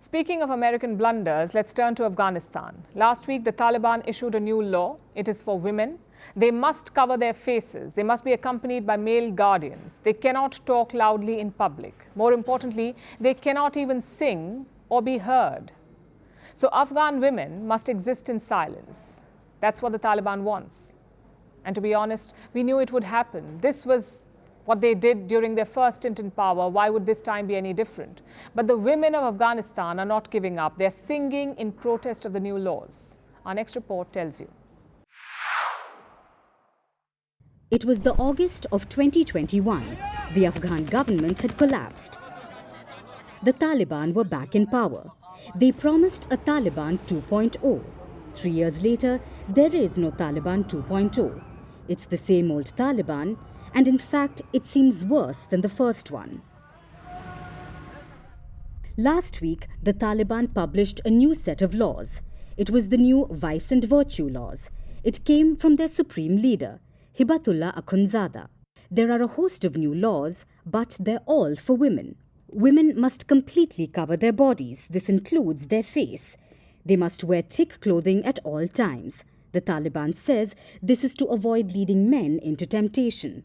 Speaking of American blunders, let's turn to Afghanistan. Last week, the Taliban issued a new law. It is for women. They must cover their faces. They must be accompanied by male guardians. They cannot talk loudly in public. More importantly, they cannot even sing or be heard. So Afghan women must exist in silence. That's what the Taliban wants. And to be honest, we knew it would happen. This was what they did during their first stint in power. Why would this time be any different? But the women of Afghanistan are not giving up. They're singing in protest of the new laws. Our next report tells you. It was the August of 2021. The Afghan government had collapsed. The Taliban were back in power. They promised a Taliban 2.0. 3 years later, there is no Taliban 2.0. It's the same old Taliban, and in fact, it seems worse than the first one. Last week, the Taliban published a new set of laws. It was the new Vice and Virtue laws. It came from their supreme leader, Hibatullah Akhundzada. There are a host of new laws, but they're all for women. Women must completely cover their bodies. This includes their face. They must wear thick clothing at all times. The Taliban says this is to avoid leading men into temptation.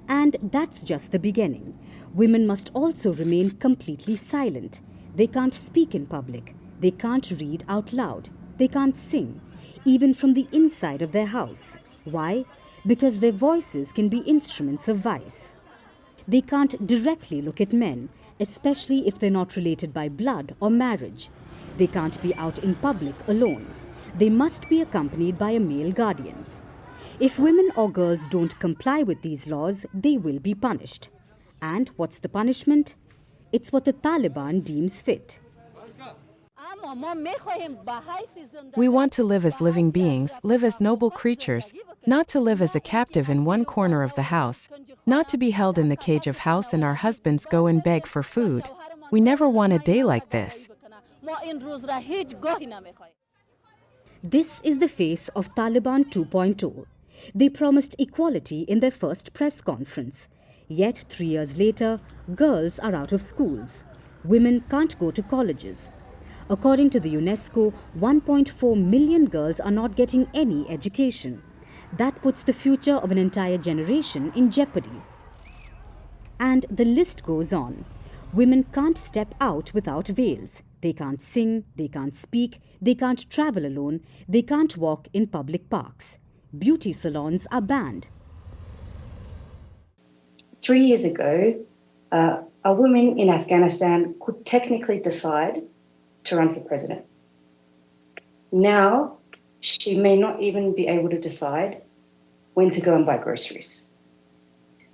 And that's just the beginning. Women must also remain completely silent. They can't speak in public. They can't read out loud. They can't sing, even from the inside of their house. Why? Because their voices can be instruments of vice. They can't directly look at men, especially if they're not related by blood or marriage. They can't be out in public alone. They must be accompanied by a male guardian. If women or girls don't comply with these laws, they will be punished. And what's the punishment? It's what the Taliban deems fit. We want to live as living beings, live as noble creatures, not to live as a captive in one corner of the house, not to be held in the cage of house and our husbands go and beg for food. We never want a day like this. This is the face of Taliban 2.0. They promised equality in their first press conference. Yet 3 years later, girls are out of schools. Women can't go to colleges. According to the UNESCO, 1.4 million girls are not getting any education. That puts the future of an entire generation in jeopardy. And the list goes on. Women can't step out without veils. They can't sing, they can't speak, they can't travel alone, they can't walk in public parks. Beauty salons are banned. 3 years ago, a woman in Afghanistan could technically decide to run for president. Now, she may not even be able to decide when to go and buy groceries.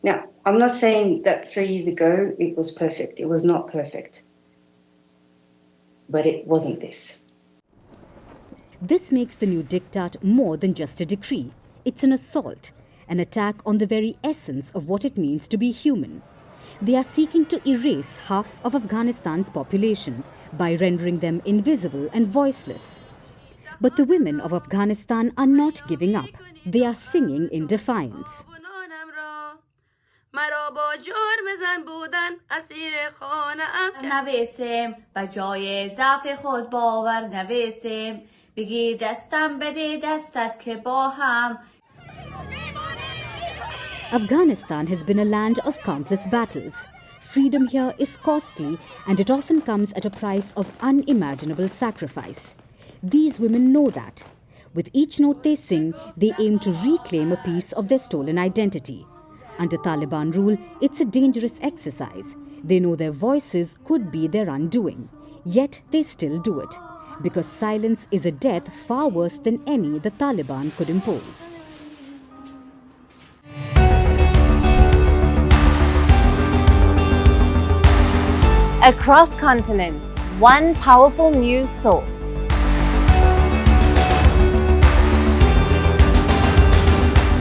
Now, I'm not saying that 3 years ago it was perfect. It was not perfect. But it wasn't this. This makes the new diktat more than just a decree. It's an assault, an attack on the very essence of what it means to be human. They are seeking to erase half of Afghanistan's population by rendering them invisible and voiceless. But the women of Afghanistan are not giving up. They are singing in defiance. Afghanistan has been a land of countless battles. Freedom here is costly and it often comes at a price of unimaginable sacrifice. These women know that. With each note they sing, they aim to reclaim a piece of their stolen identity. Under Taliban rule, it's a dangerous exercise. They know their voices could be their undoing. Yet they still do it. Because silence is a death far worse than any the Taliban could impose. Across continents, one powerful news source.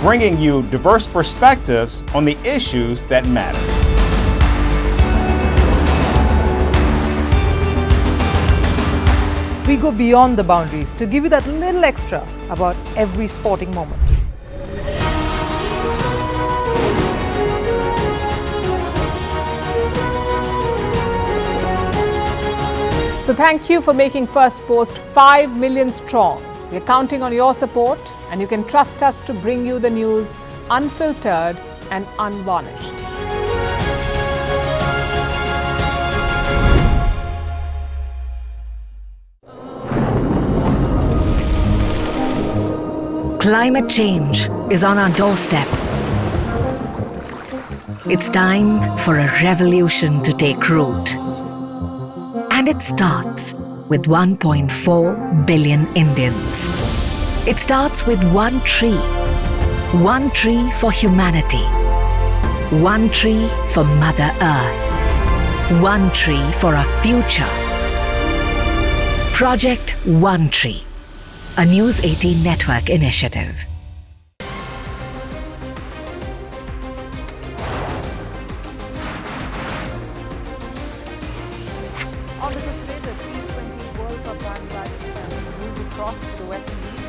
Bringing you diverse perspectives on the issues that matter. We go beyond the boundaries to give you that little extra about every sporting moment. So thank you for making Firstpost 5 million strong. We're counting on your support, and you can trust us to bring you the news unfiltered and unvarnished. Climate change is on our doorstep. It's time for a revolution to take root. And it starts with 1.4 billion Indians. It starts with one tree. One tree for humanity. One tree for Mother Earth. One tree for our future. Project One Tree, a News 18 network initiative. On this today, the T20 World Cup band will be crossed to the West Indies.